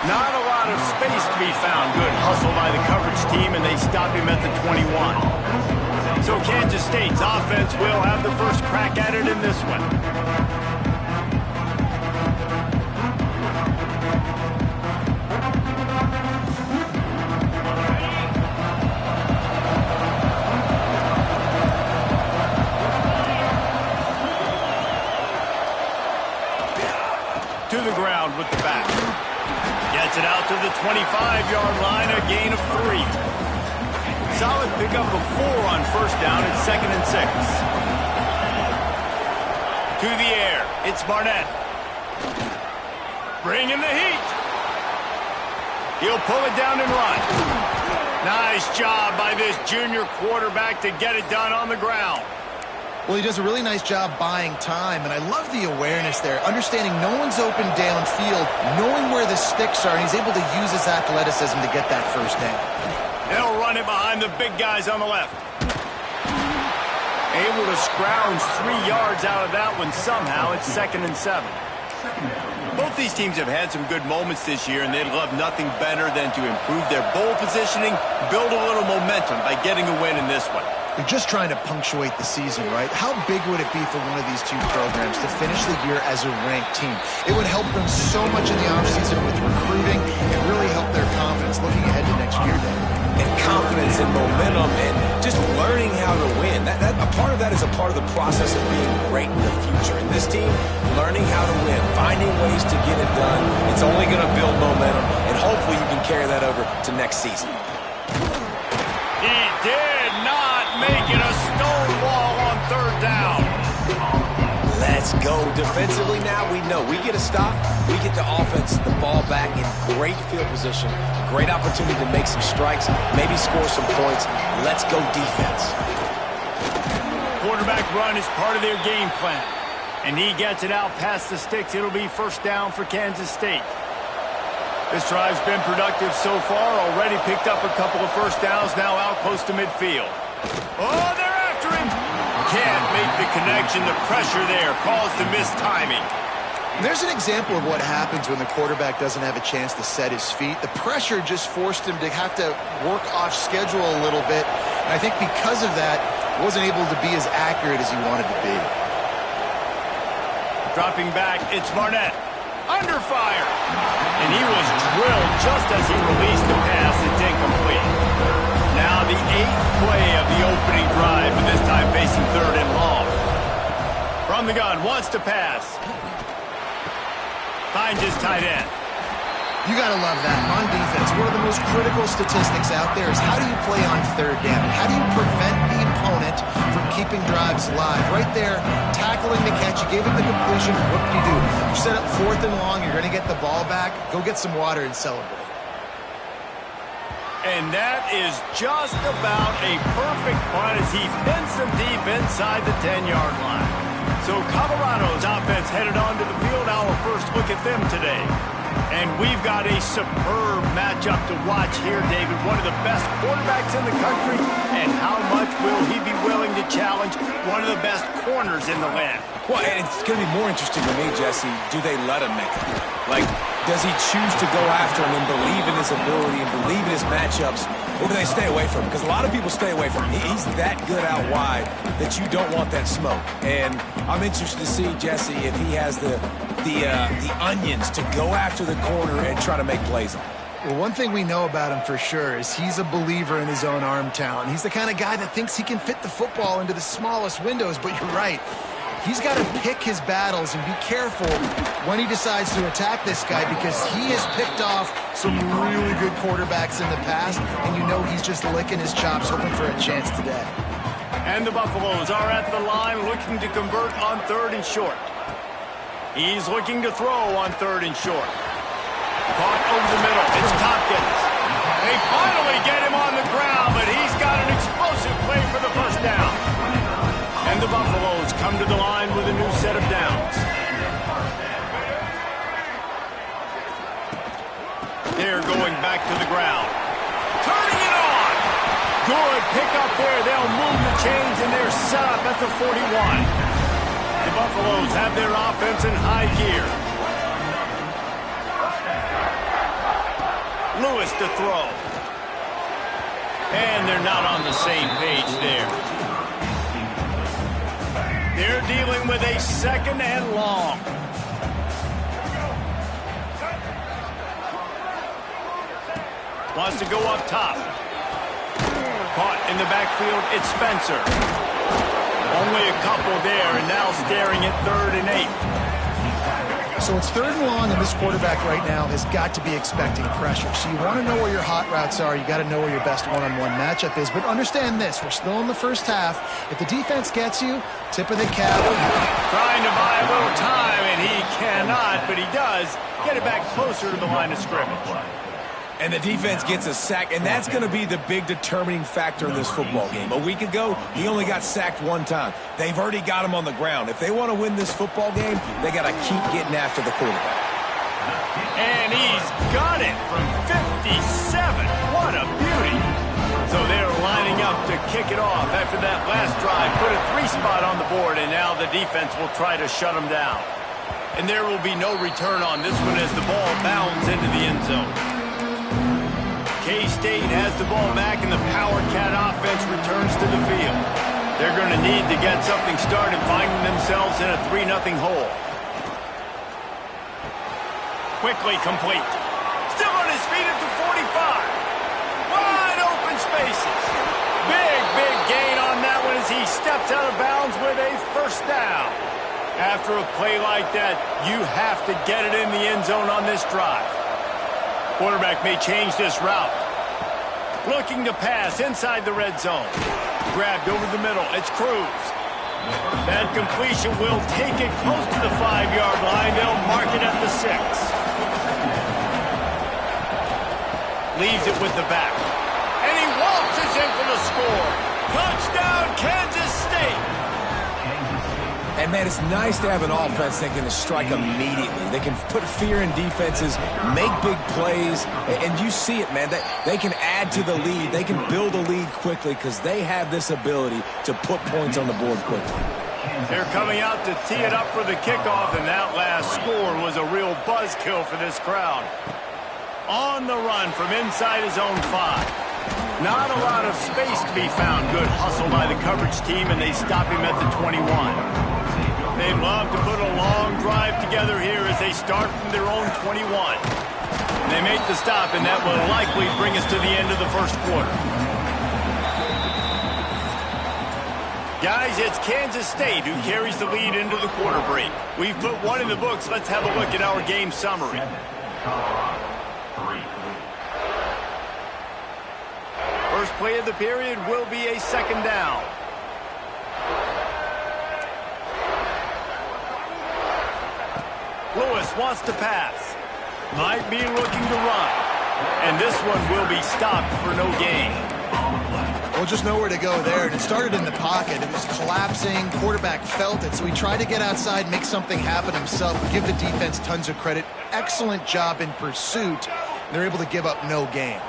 Not a lot of space to be found. Good hustle by the coverage team, and they stop him at the 21. So Kansas State's offense will have the first crack at it in this one. To the ground with the back. Gets it out to the 25-yard line, a gain of 3. Solid pickup of 4 on first down at 2nd and 6. To the air, it's Barnett. Bringing the heat. He'll pull it down and run. Nice job by this junior quarterback to get it done on the ground. Well, he does a really nice job buying time, and I love the awareness there, understanding no one's open downfield, knowing where the sticks are, and he's able to use his athleticism to get that first down. They'll run it behind the big guys on the left. Able to scrounge 3 yards out of that one somehow. It's 2nd and 7. Both these teams have had some good moments this year, and they'd love nothing better than to improve their bowl positioning, build a little momentum by getting a win in this one. They're just trying to punctuate the season, right? How big would it be for one of these two programs to finish the year as a ranked team? It would help them so much in the offseason with recruiting and really help their confidence looking ahead to next year, Dave. And confidence and momentum and just learning how to win. A part of that is a part of the process of being great in the future. And this team, learning how to win, finding ways to get it done, it's only going to build momentum, and hopefully you can carry that over to next season. He did not make it a stone wall on 3rd down. Let's go. Defensively now, we know we get a stop, we get the offense the ball back in great field position, a great opportunity to make some strikes, maybe score some points. Let's go defense. Quarterback run is part of their game plan, and he gets it out past the sticks. It'll be first down for Kansas State. This drive's been productive so far, already picked up a couple of first downs, now out close to midfield. Oh, they're after him! Can't make the connection. The pressure there caused the missed timing. There's an example of what happens when the quarterback doesn't have a chance to set his feet. The pressure just forced him to have to work off schedule a little bit, and I think because of that, wasn't able to be as accurate as he wanted to be. Dropping back, it's Barnett. Under fire. And he was drilled just as he released the pass. It's incomplete. Now the 8th play of the opening drive, but this time facing 3rd and long. From the gun, wants to pass. Finds his tight end. You got to love that. On defense, one of the most critical statistics out there is how do you play on 3rd down? How do you prevent the opponent from keeping drives alive? Right there, tackling the catch. You gave it the completion. What do? You set up 4th and long. You're going to get the ball back. Go get some water and celebrate. And that is just about a perfect punt as he pins them deep inside the 10-yard line. So Colorado's offense headed onto the field. Our first look at them today. And we've got a superb matchup to watch here, David. One of the best quarterbacks in the country. And how much will he be willing to challenge one of the best corners in the land? Well, and it's going to be more interesting to me, Jesse, do they let him make it? Like, does he choose to go after him and believe in his ability and believe in his matchups, or do they stay away from him? Because a lot of people stay away from him. He's that good out wide that you don't want that smoke. And I'm interested to see, Jesse, if he has the onions to go after the corner and try to make plays on him. Well, one thing we know about him for sure is he's a believer in his own arm talent. He's the kind of guy that thinks he can fit the football into the smallest windows, but you're right. He's got to pick his battles and be careful when he decides to attack this guy because he has picked off some really good quarterbacks in the past, and you know he's just licking his chops hoping for a chance today. And the Buffaloes are at the line looking to convert on 3rd and short. He's looking to throw on 3rd and short. Caught over the middle. It's Tompkins. They finally get him on the ground, but he's got an explosive play for the first down. And the Buffaloes come to the line with a new set of downs. They're going back to the ground. Turning it on. Good pickup there. They'll move the chains, and they're set up at the 41. The Buffaloes have their offense in high gear. Lewis to throw. And they're not on the same page there. They're dealing with a 2nd and long. Wants to go up top. Caught in the backfield, it's Spencer. Only a couple there, and now staring at 3rd and 8. So it's 3rd and long, and this quarterback right now has got to be expecting pressure. So you want to know where your hot routes are. You got to know where your best one-on-one matchup is. But understand this, we're still in the first half. If the defense gets you, tip of the cap. Trying to buy a little time, and he cannot, but he does get it back closer to the line of scrimmage. And the defense gets a sack, and that's going to be the big determining factor in this football game. A week ago, he only got sacked 1 time. They've already got him on the ground. If they want to win this football game, they got to keep getting after the quarterback. And he's got it from 57. What a beauty. So they're lining up to kick it off after that last drive. Put a 3 spot on the board, and now the defense will try to shut them down. And there will be no return on this one as the ball bounds into the end zone. K-State has the ball back, and the Power Cat offense returns to the field. They're going to need to get something started, finding themselves in a 3-0 hole. Quickly complete. Still on his feet at the 45. Wide open spaces. Big gain on that one as he steps out of bounds with a 1st down. After a play like that, you have to get it in the end zone on this drive. Quarterback may change this route. Looking to pass inside the red zone. Grabbed over the middle. It's Cruz. That completion will take it close to the 5-yard line. They'll mark it at the 6. Leaves it with the back. And he waltzes in for the score. Touchdown, Kansas State. And, man, it's nice to have an offense that can strike immediately. They can put fear in defenses, make big plays, and you see it, man. They can add to the lead. They can build a lead quickly because they have this ability to put points on the board quickly. They're coming out to tee it up for the kickoff, and that last score was a real buzzkill for this crowd. On the run from inside his own 5. Not a lot of space to be found. Good hustle by the coverage team, and they stop him at the 21. They'd love to put a long drive together here as they start from their own 21. They make the stop, and that will likely bring us to the end of the 1st quarter. Guys, it's Kansas State who carries the lead into the quarter break. We've put 1 in the books. Let's have a look at our game summary. First play of the period will be a 2nd down. Lewis wants to pass. Might be looking to run. And this one will be stopped for no gain. Well, just nowhere to go there. And it started in the pocket. It was collapsing. Quarterback felt it. So he tried to get outside, make something happen himself. Give the defense tons of credit. Excellent job in pursuit. They're able to give up no gain.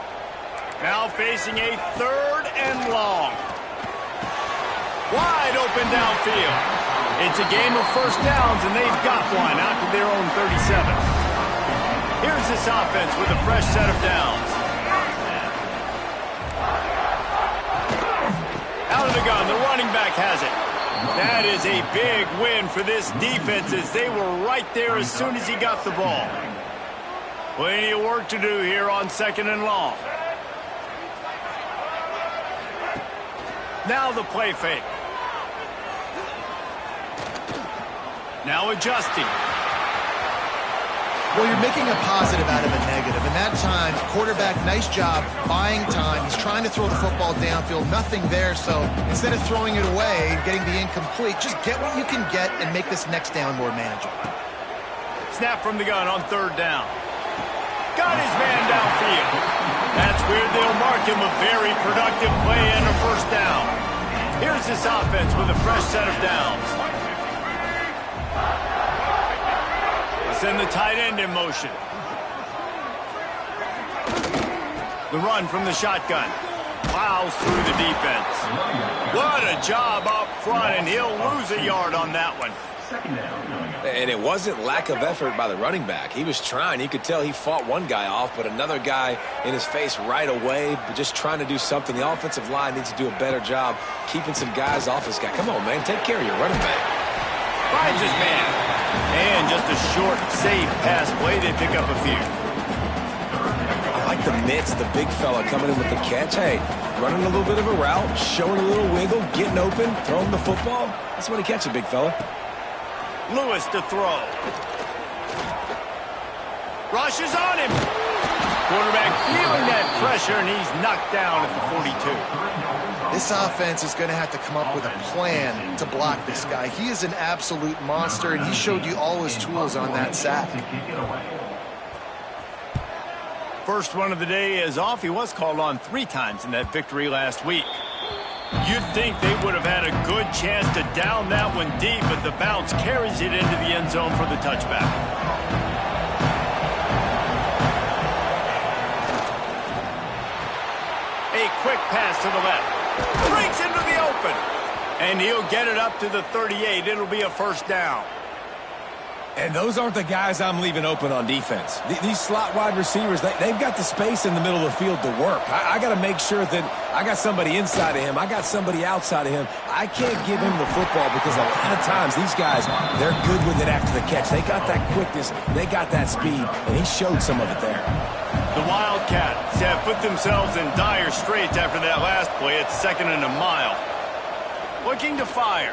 Now facing a 3rd and long. Wide open downfield. It's a game of 1st downs, and they've got one out to their own 37. Here's this offense with a fresh set of downs. Out of the gun, the running back has it. That is a big win for this defense as they were right there as soon as he got the ball. Plenty of work to do here on 2nd and long. Now the play fake. Now adjusting. Well, you're making a positive out of a negative. And that time, quarterback, nice job, buying time. He's trying to throw the football downfield. Nothing there, so instead of throwing it away and getting the incomplete, just get what you can get and make this next down more manageable. Snap from the gun on 3rd down. Got his man downfield. That's where they'll mark him a very productive play and a 1st down. Here's this offense with a fresh set of downs. Send the tight end in motion. The run from the shotgun. Plows through the defense. What a job up front, and he'll lose a yard on that one. 2nd down. And it wasn't lack of effort by the running back. He was trying. You could tell he fought one guy off, but another guy in his face right away, but just trying to do something. The offensive line needs to do a better job keeping some guys off this guy. Come on, man. Take care of your running back. Finds his man. And just a short, safe pass play. They pick up a few. I like the mitts, the big fella coming in with the catch. Hey, running a little bit of a route, showing a little wiggle, getting open, throwing the football. That's when he catches, big fella. Lewis to throw. Rushes on him. Quarterback feeling that pressure, and he's knocked down at the 42. This offense is going to have to come up with a plan to block this guy. He is an absolute monster, and he showed you all his tools on that sack. First one of the day is off. He was called on 3 times in that victory last week. You'd think they would have had a good chance to down that one deep, but the bounce carries it into the end zone for the touchback. A quick pass to the left. Breaks into the open. And he'll get it up to the 38. It'll be a first down. And those aren't the guys I'm leaving open on defense. These slot wide receivers, they've got the space in the middle of the field to work. I got to make sure that I got somebody inside of him. I got somebody outside of him. I can't give him the football because a lot of times these guys, they're good with it after the catch. They got that quickness. They got that speed, and he showed some of it there. The Wildcats have put themselves in dire straits after that last play. It's 2nd and a mile. Looking to fire.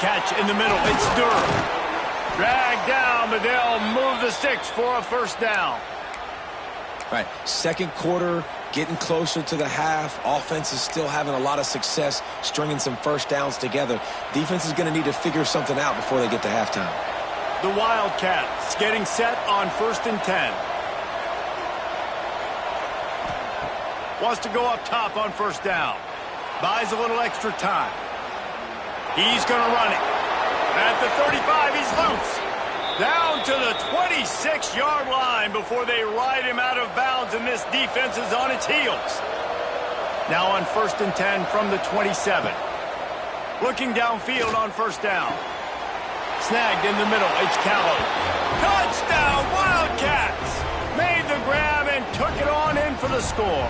Catch in the middle. It's Durham. Dragged down, but they'll move the sticks for a first down. Right, second quarter, getting closer to the half. Offense is still having a lot of success stringing some first downs together. Defense is going to need to figure something out before they get to halftime. The Wildcats getting set on 1st and 10. Wants to go up top on first down. Buys a little extra time. He's going to run it. At the 35, he's loose. Down to the 26-yard line before they ride him out of bounds, and this defense is on its heels. Now on 1st and 10 from the 27. Looking downfield on first down. Snagged in the middle. It's Callow. Touchdown, Wildcats! Made the grab and took it on in for the score.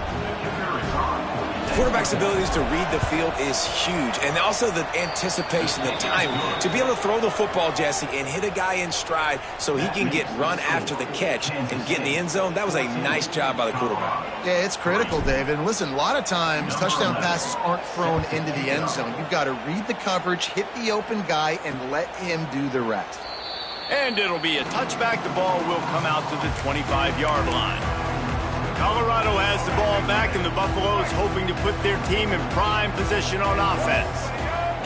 Quarterback's abilities to read the field is huge, and also the anticipation, the timing. To be able to throw the football, Jesse, and hit a guy in stride so he can get run after the catch and get in the end zone, that was a nice job by the quarterback. Yeah, it's critical, David. And listen, a lot of times touchdown passes aren't thrown into the end zone. You've got to read the coverage, hit the open guy, and let him do the rest. And it'll be a touchback. The ball will come out to the 25-yard line. Colorado has the ball back, and the Buffaloes hoping to put their team in prime position on offense.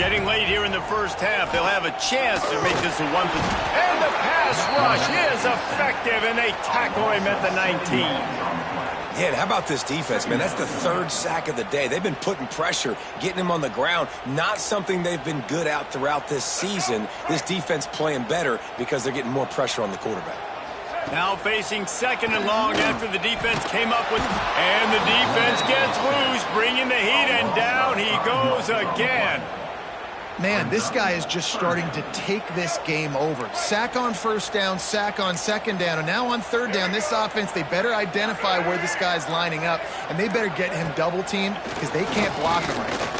Getting late here in the first half, they'll have a chance to make this a one. And the pass rush is effective, and they tackle him at the 19. Yeah, and how about this defense, man? That's the 3rd sack of the day. They've been putting pressure, getting him on the ground. Not something they've been good at throughout this season. This defense playing better because they're getting more pressure on the quarterback. Now facing 2nd and long after the defense came up with, and the defense gets loose, bringing the heat, and down he goes again. Man, this guy is just starting to take this game over. Sack on first down, sack on second down, and now on third down, this offense, they better identify where this guy's lining up, and they better get him double-teamed because they can't block him right now.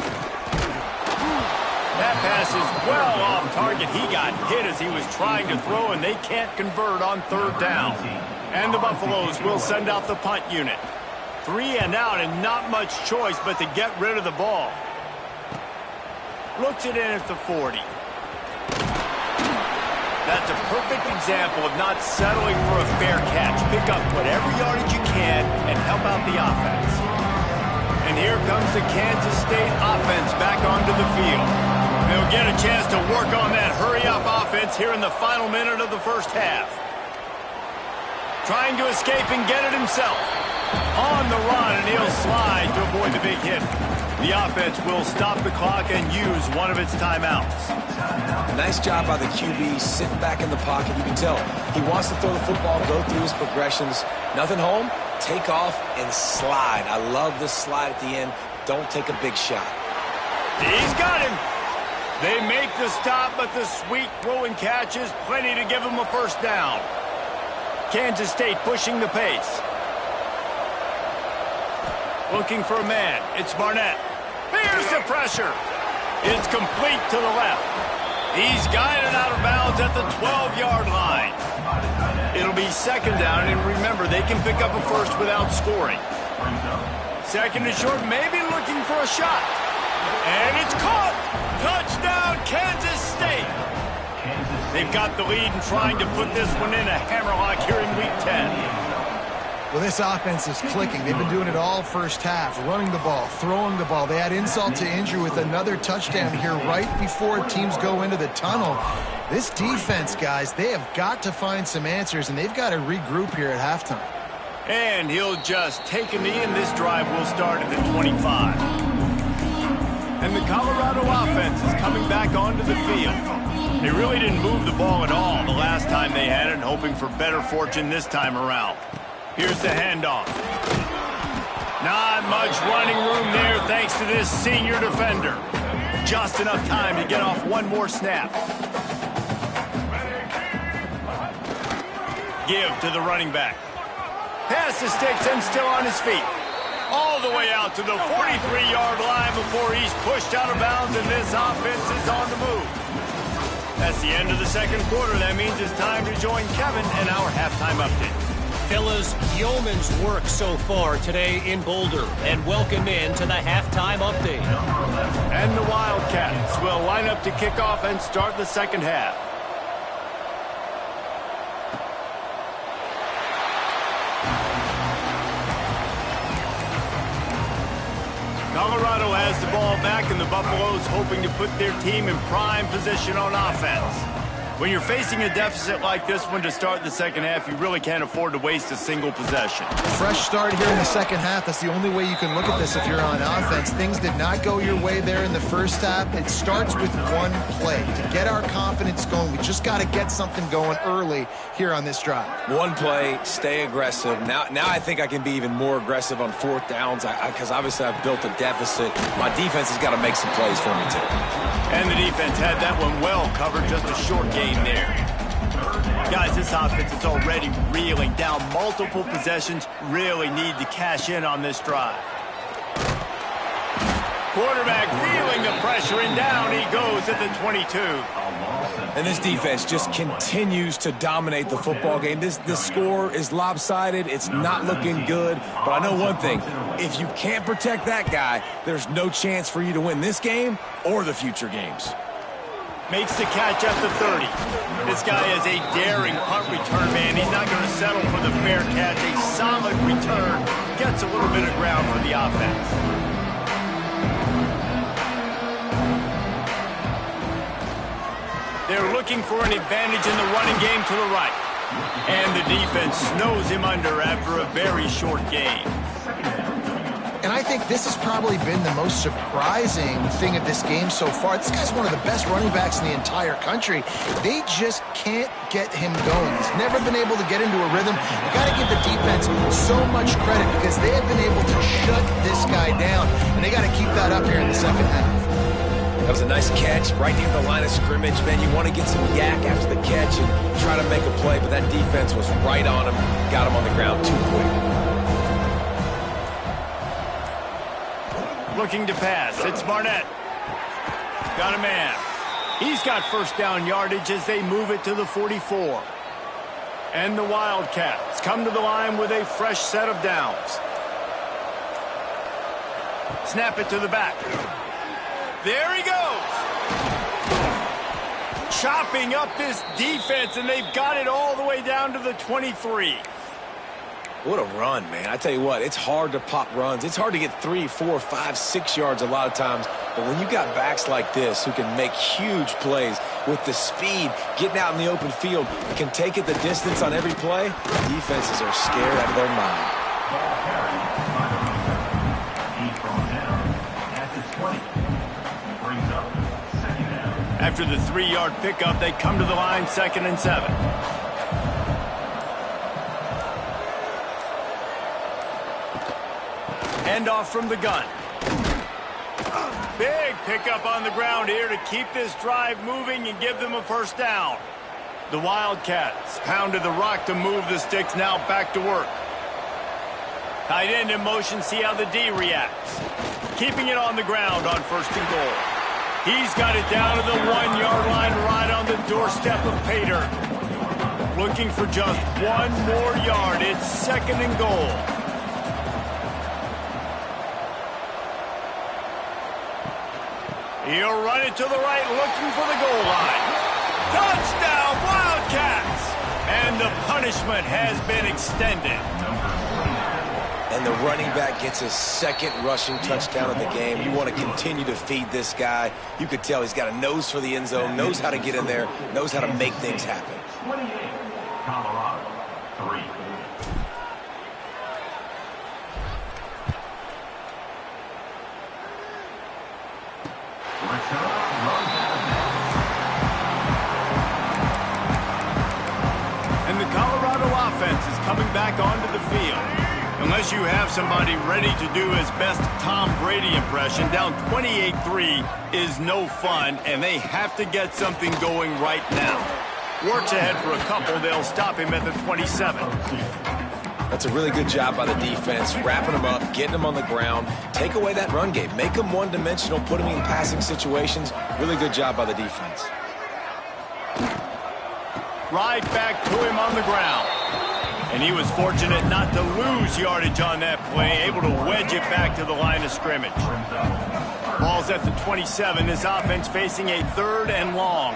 That pass is well off target. He got hit as he was trying to throw, and they can't convert on third down. And the Buffaloes will send out the punt unit. 3 and out, and not much choice but to get rid of the ball. Looks it in at the 40. That's a perfect example of not settling for a fair catch. Pick up whatever yardage you can and help out the offense. And here comes the Kansas State offense back onto the field. They'll get a chance to work on that hurry-up offense here in the final minute of the first half. Trying to escape and get it himself. On the run, and he'll slide to avoid the big hit. The offense will stop the clock and use one of its timeouts. Nice job by the QB, sitting back in the pocket. You can tell he wants to throw the football, go through his progressions. Nothing home, take off, and slide. I love this slide at the end. Don't take a big shot. He's got him. They make the stop, but the sweet throw and catch is plenty to give them a first down. Kansas State pushing the pace. Looking for a man. It's Barnett. Here's the pressure. It's complete to the left. He's guided out of bounds at the 12-yard line. It'll be second down, and remember, they can pick up a first without scoring. Second and short, maybe looking for a shot. And it's caught. Touchdown, Kansas State. They've got the lead and trying to put this one in a hammerlock here in Week 10. Well, this offense is clicking. They've been doing it all first half, running the ball, throwing the ball. They add insult to injury with another touchdown here right before teams go into the tunnel. This defense, guys, they have got to find some answers, and they've got to regroup here at halftime. And he'll just take a knee, and this drive will start at the 25. And the Colorado offense is coming back onto the field. They really didn't move the ball at all the last time they had it, hoping for better fortune this time around. Here's the handoff. Not much running room there thanks to this senior defender. Just enough time to get off one more snap. Give to the running back. Pass the sticks and still on his feet. All the way out to the 43-yard line before he's pushed out of bounds, and this offense is on the move. That's the end of the second quarter. That means it's time to join Kevin in our halftime update. Fellas, yeoman's work so far today in Boulder, and welcome in to the halftime update. And the Wildcats will line up to kick off and start the second half. Colorado has the ball back, and the Buffaloes hoping to put their team in prime position on offense. When you're facing a deficit like this one to start the second half, you really can't afford to waste a single possession. Fresh start here in the second half. That's the only way you can look at this if you're on offense. Things did not go your way there in the first half. It starts with one play. To get our confidence going, we just got to get something going early here on this drive. One play, stay aggressive. Now I think I can be even more aggressive on fourth downs because obviously I've built a deficit. My defense has got to make some plays for me too. And the defense had that one well covered, just a short gain there. Guys, this offense is already reeling down multiple possessions. Really need to cash in on this drive. Quarterback feeling the pressure, and down he goes at the 22. And this defense just continues to dominate the football game. This score is lopsided. It's not looking good. But I know one thing. If you can't protect that guy, there's no chance for you to win this game or the future games. Makes the catch at the 30. This guy is a daring punt return man. He's not going to settle for the fair catch. A solid return. Gets a little bit of ground for the offense. They're looking for an advantage in the running game to the right. And the defense snows him under after a very short game. And I think this has probably been the most surprising thing of this game so far. This guy's one of the best running backs in the entire country. They just can't get him going. He's never been able to get into a rhythm. You got to give the defense so much credit because they have been able to shut this guy down. And they got to keep that up here in the second half. That was a nice catch right near the line of scrimmage, man. You want to get some yak after the catch and try to make a play, but that defense was right on him, got him on the ground too quick. Looking to pass. It's Barnett. Got a man. He's got first down yardage as they move it to the 44. And the Wildcats come to the line with a fresh set of downs. Snap it to the back. There he goes. Chopping up this defense, and they've got it all the way down to the 23. What a run, man. I tell you what, it's hard to pop runs. It's hard to get 3, 4, 5, 6 yards a lot of times. But when you got backs like this who can make huge plays with the speed, getting out in the open field, can take it the distance on every play, defenses are scared out of their mind. After the 3-yard pickup, they come to the line 2nd and 7. Hand off from the gun. Big pickup on the ground here to keep this drive moving and give them a first down. The Wildcats pounded the rock to move the sticks, now back to work. Tight end in motion, see how the D reacts. Keeping it on the ground on first and goal. He's got it down to the 1-yard line right on the doorstep of pay dirt. Looking for just one more yard. It's second and goal. He'll run it to the right, looking for the goal line. Touchdown, Wildcats! And the punishment has been extended. And the running back gets his second rushing touchdown of the game. You want to continue to feed this guy. You could tell he's got a nose for the end zone, knows how to get in there, knows how to make things happen. 28, Colorado, 3. And the Colorado offense is coming back onto the field. Unless you have somebody ready to do his best Tom Brady impression, down 28-3 is no fun, and they have to get something going right now. Works ahead for a couple. They'll stop him at the 27. That's a really good job by the defense, wrapping them up, getting them on the ground. Take away that run game. Make them one-dimensional, put them in passing situations. Really good job by the defense. Right back to him on the ground. And he was fortunate not to lose yardage on that play, able to wedge it back to the line of scrimmage. Ball's at the 27. This offense facing a 3rd and long.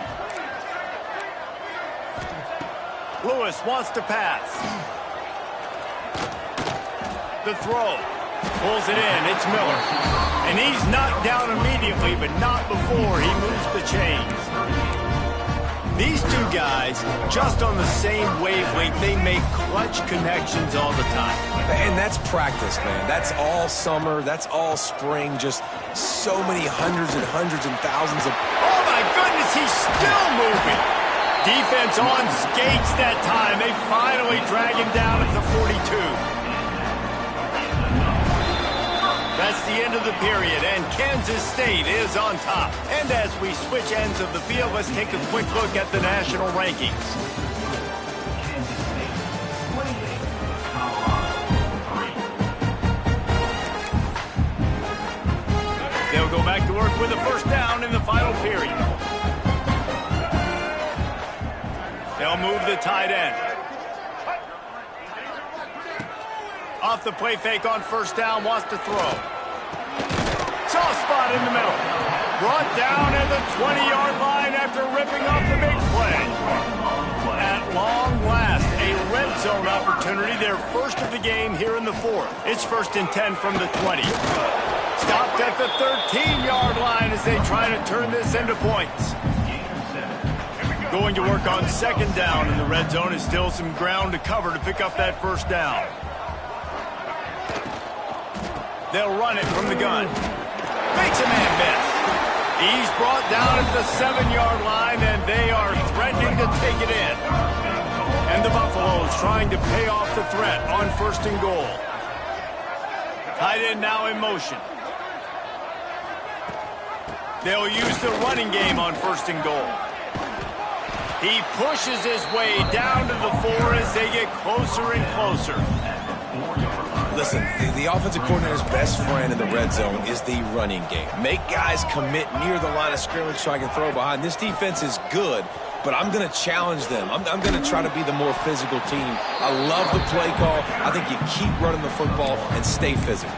Lewis wants to pass. The throw. Pulls it in. It's Miller. And he's knocked down immediately, but not before he moves the chains. These two guys, just on the same wavelength, they make clutch connections all the time. And that's practice, man. That's all summer. That's all spring. Just so many hundreds and thousands of... Oh, my goodness, he's still moving. Defense on skates that time. They finally drag him down at the 42. That's the end of the period, and Kansas State is on top. And as we switch ends of the field, let's take a quick look at the national rankings. They'll go back to work with a first down in the final period. They'll move the tight end. Off the play fake on first down, wants to throw. Soft spot in the middle. Brought down at the 20-yard line after ripping off the big play. At long last, a red zone opportunity, their first of the game here in the 4th. It's 1st and 10 from the 20. Stopped at the 13-yard line as they try to turn this into points. Going to work on 2nd down in the red zone is still some ground to cover to pick up that first down. They'll run it from the gun. Makes a man miss. He's brought down at the 7-yard line, and they are threatening to take it in. And the Buffaloes trying to pay off the threat on 1st and goal. Tight end now in motion. They'll use the running game on 1st and goal. He pushes his way down to the 4 as they get closer and closer. Listen, the offensive coordinator's best friend in the red zone is the running game. Make guys commit near the line of scrimmage so I can throw behind. This defense is good, but I'm going to challenge them. I'm going to try to be the more physical team. I love the play call. I think you keep running the football and stay physical.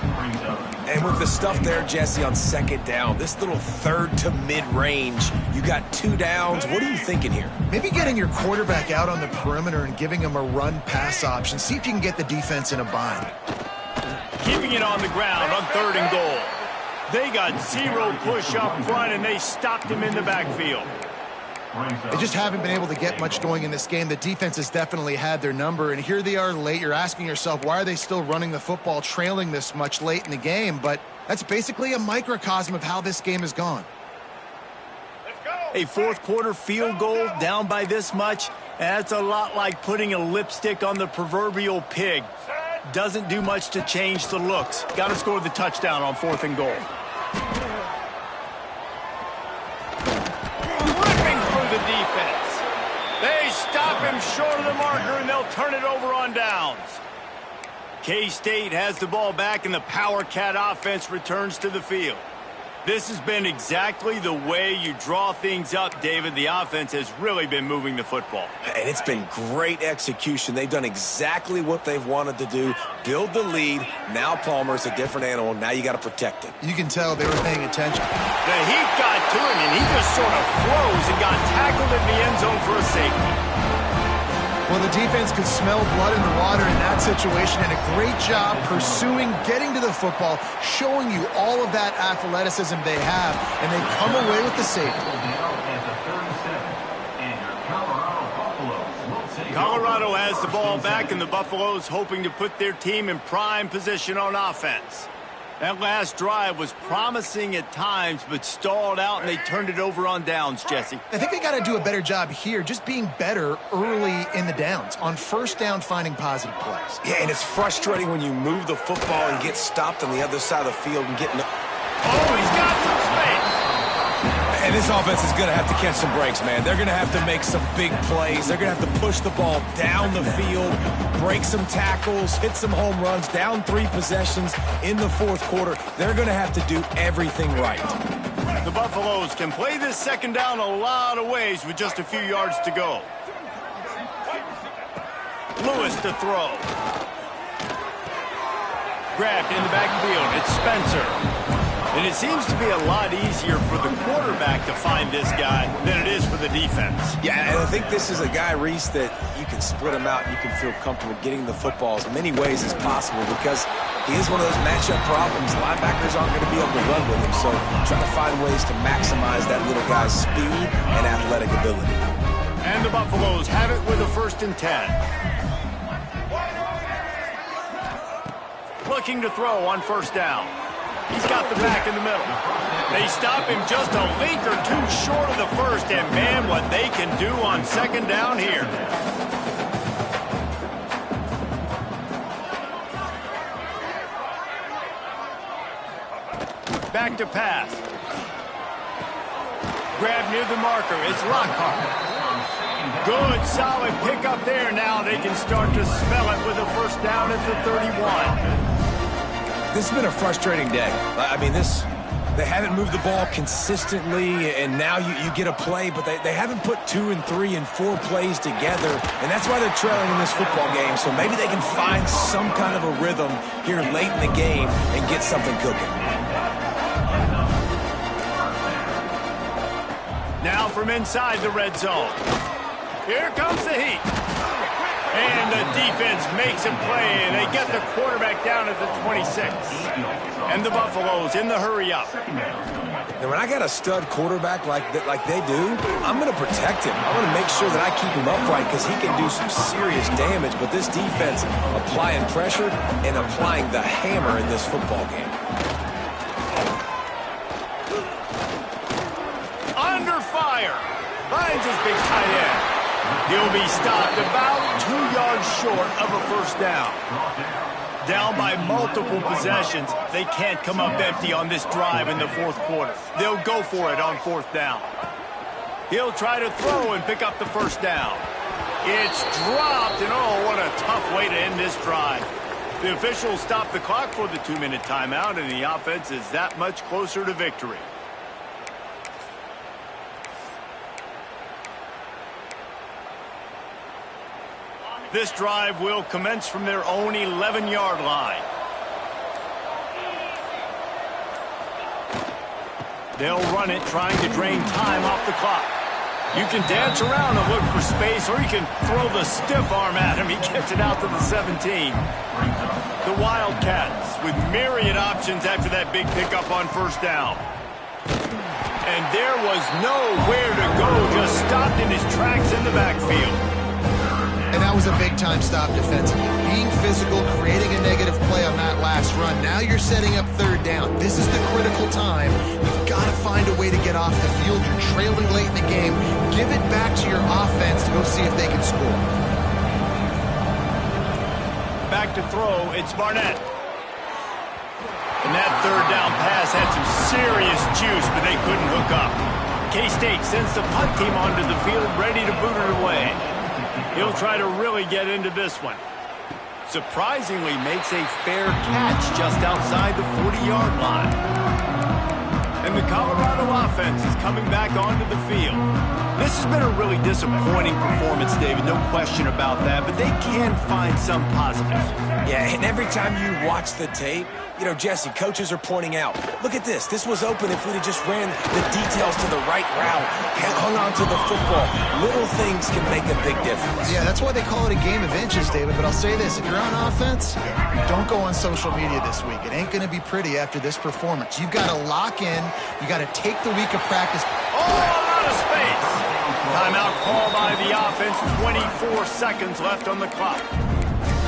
And with the stuff there, Jesse, on 2nd down, this little 3rd to mid-range, you got 2 downs. What are you thinking here? Maybe getting your quarterback out on the perimeter and giving him a run-pass option. See if you can get the defense in a bind. Keeping it on the ground on 3rd and goal. They got 0 push up front, and they stopped him in the backfield. They just haven't been able to get much going in this game. The defense has definitely had their number, and here they are late. You're asking yourself, why are they still running the football, trailing this much late in the game? But that's basically a microcosm of how this game has gone. A 4th quarter field goal down by this much, that's a lot like putting a lipstick on the proverbial pig. Doesn't do much to change the looks. Got to score the touchdown on 4th and goal. short of the marker, and they'll turn it over on downs. K-State has the ball back, and the Power Cat offense returns to the field. This has been exactly the way you draw things up, David. The offense has really been moving the football. And it's been great execution. They've done exactly what they've wanted to do. Build the lead. Now Palmer's a different animal. Now you got to protect it. You can tell they were paying attention. The heat got to him, and he just sort of froze and got tackled in the end zone for a safety. Well, the defense could smell blood in the water in that situation, and a great job pursuing, getting to the football, showing you all of that athleticism they have, and they come away with the safety. Colorado has the ball back, and the Buffaloes hoping to put their team in prime position on offense. That last drive was promising at times, but stalled out, and they turned it over on downs, Jesse. I think they got to do a better job here, just being better early in the downs, on first down finding positive plays. Yeah, and it's frustrating when you move the football and get stopped on the other side of the field and get... Oh, he's got some space. And this offense is going to have to catch some breaks, man. They're going to have to make some big plays. They're going to have to push the ball down the field, break some tackles, hit some home runs, down 3 possessions in the fourth quarter. They're going to have to do everything right. The Buffaloes can play this second down a lot of ways with just a few yards to go. Lewis to throw. Grabbed in the backfield. It's Spencer. And it seems to be a lot easier for the quarterback to find this guy than it is for the defense. Yeah, and I think this is a guy, Reese, that you can split him out and you can feel comfortable getting the football as many ways as possible because he is one of those matchup problems. Linebackers aren't going to be able to run with him, so try to find ways to maximize that little guy's speed and athletic ability. And the Buffaloes have it with a 1st and 10. Looking to throw on first down. He's got the back in the middle. They stop him just a length or 2 short of the first, and man, what they can do on second down here. Back to pass. Grab near the marker. It's Lockhart. Good, solid pickup there. Now they can start to smell it with a first down at the 31. This has been a frustrating day. I mean, they haven't moved the ball consistently, and now you get a play, but they haven't put 2 and 3 and 4 plays together, and that's why they're trailing in this football game. So maybe they can find some kind of a rhythm here late in the game and get something cooking. Now from inside the red zone. Here comes the heat. And the defense makes a play, and they get the quarterback down at the 26. And the Buffaloes in the hurry up. Now, when I got a stud quarterback like they do, I'm going to protect him. I'm going to make sure that I keep him upright because he can do some serious damage. But this defense applying pressure and applying the hammer in this football game. Under fire. Finds his big tight end. He'll be stopped about 2 yards short of a first down. Down by multiple possessions, they can't come up empty on this drive in the fourth quarter. They'll go for it on 4th down. He'll try to throw and pick up the first down. It's dropped, and oh, what a tough way to end this drive. The officials stop the clock for the 2-minute timeout, and the offense is that much closer to victory. This drive will commence from their own 11-yard line. They'll run it, trying to drain time off the clock. You can dance around and look for space, or you can throw the stiff arm at him. He gets it out to the 17. The Wildcats with myriad options after that big pickup on first down. And there was nowhere to go, just stopped in his tracks in the backfield. And that was a big-time stop defensively. Being physical, creating a negative play on that last run. Now you're setting up 3rd down. This is the critical time. You've got to find a way to get off the field. You're trailing late in the game. Give it back to your offense to go see if they can score. Back to throw, it's Barnett. And that 3rd down pass had some serious juice, but they couldn't hook up. K-State sends the punt team onto the field, ready to boot it away. He'll try to really get into this one. Surprisingly makes a fair catch just outside the 40-yard line. And the Colorado offense is coming back onto the field. This has been a really disappointing performance, David, no question about that, but they can find some positives. Yeah, and every time you watch the tape, you know, Jesse, coaches are pointing out, look at this. This was open if we'd have just ran the details to the right route, hung on to the football. Little things can make a big difference. Yeah, that's why they call it a game of inches, David. But I'll say this, if you're on offense, don't go on social media this week. It ain't going to be pretty after this performance. You've got to lock in. You got to take the week of practice. Oh, out of space. Timeout call by the offense. 24 seconds left on the clock.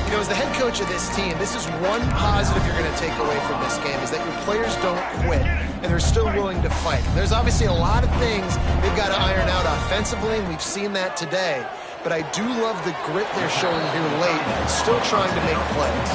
You know, as the head coach of this team, this is one positive you're going to take away from this game, is that your players don't quit, and they're still willing to fight. There's obviously a lot of things they've got to iron out offensively, and we've seen that today. But I do love the grit they're showing here late, still trying to make plays.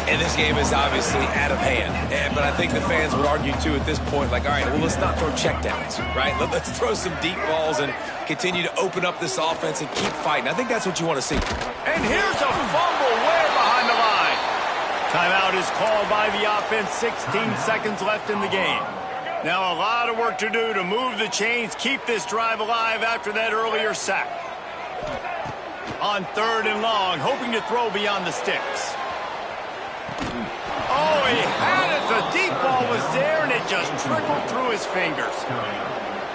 And this game is obviously out of hand. But I think the fans would argue, too, at this point, like, all right, well, let's not throw checkdowns, right? Let's throw some deep balls and continue to open up this offense and keep fighting. I think that's what you want to see. And here's a fumble way behind the line. Timeout is called by the offense. 16 seconds left in the game. Now a lot of work to do to move the chains, keep this drive alive after that earlier sack. On 3rd and long, hoping to throw beyond the sticks. Oh, he had it. The deep ball was there, and it just trickled through his fingers.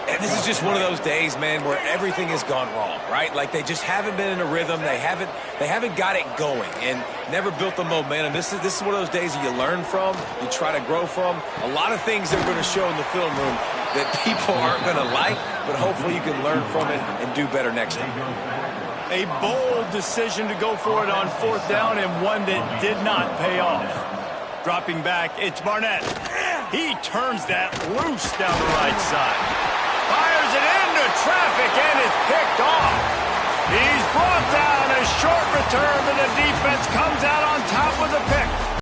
And this is just one of those days, man, where everything has gone wrong, right? Like they just haven't been in a rhythm. They haven't got it going and never built the momentum. This is one of those days that you learn from, you try to grow from. A lot of things that are going to show in the film room that people aren't going to like, but hopefully you can learn from it and do better next time. A bold decision to go for it on 4th down, and one that did not pay off. Dropping back, it's Barnett. He turns that loose down the right side. Fires it into traffic and is picked off. He's brought down. A short return, but the defense